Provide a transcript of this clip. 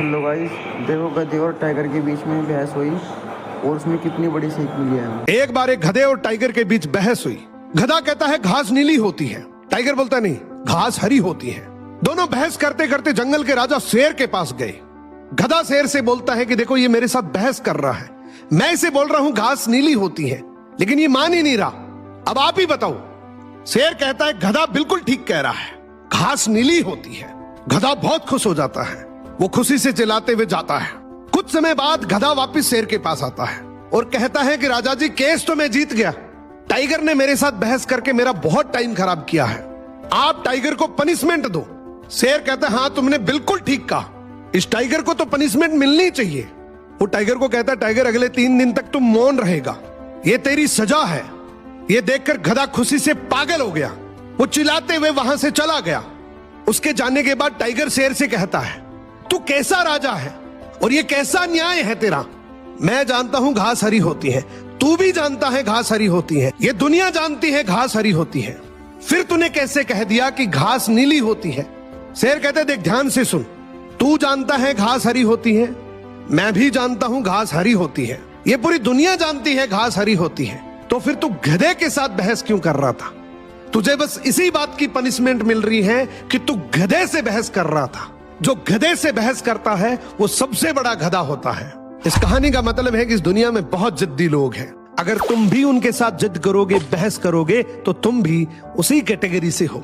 Hello guys, देखो गधे और टाइगर के बीच में बहस हुई और उसमें कितनी बड़ी सीख मिली है हमें। एक बार एक गधे और टाइगर के बीच बहस हुई। गधा कहता है घास नीली होती है, टाइगर बोलता नहीं घास हरी होती है। दोनों बहस करते करते जंगल के राजा शेर के पास गए। गधा शेर से बोलता है कि देखो ये मेरे साथ बहस कर रहा है, मैं इसे बोल रहा हूं घास नीली होती है, लेकिन ये मान ही नहीं रहा, अब आप ही बताओ। शेर कहता है गधा बिल्कुल ठीक कह रहा है, घास नीली होती है। गधा बहुत खुश हो जाता है, वो खुशी से चिल्लाते हुए जाता है। कुछ समय बाद गधा वापस शेर के पास आता है और कहता है कि राजा जी केस तो मैं जीत गया, टाइगर ने मेरे साथ बहस करके मेरा बहुत टाइम खराब किया है, आप टाइगर को पनिशमेंट दो। शेर कहता है हाँ तुमने बिल्कुल ठीक कहा, इस टाइगर को तो पनिशमेंट मिलनी चाहिए। वो टाइगर को कहता है टाइगर अगले 3 दिन तक तुम मौन रहेगा, ये तेरी सजा है। ये देखकर गधा खुशी से पागल हो गया, वो चिल्लाते हुए वहां से चला गया। उसके जाने के बाद टाइगर शेर से कहता है तू कैसा राजा है और ये कैसा न्याय है तेरा। मैं जानता हूं घास हरी होती है, तू भी जानता है घास हरी होती है, ये दुनिया जानती है घास हरी होती है, फिर तूने कैसे कह दिया कि घास नीली होती है। शेर कहते देख ध्यान से सुन, तू जानता है घास हरी होती है, मैं भी जानता हूं घास हरी होती है, ये पूरी दुनिया जानती है घास हरी होती है, तो फिर तू गधे के साथ बहस क्यों कर रहा था। तुझे बस इसी बात की पनिशमेंट मिल रही है कि तू गधे से बहस कर रहा था। जो गधे से बहस करता है वो सबसे बड़ा गधा होता है। इस कहानी का मतलब है कि इस दुनिया में बहुत जिद्दी लोग हैं, अगर तुम भी उनके साथ जिद करोगे, बहस करोगे, तो तुम भी उसी कैटेगरी से हो।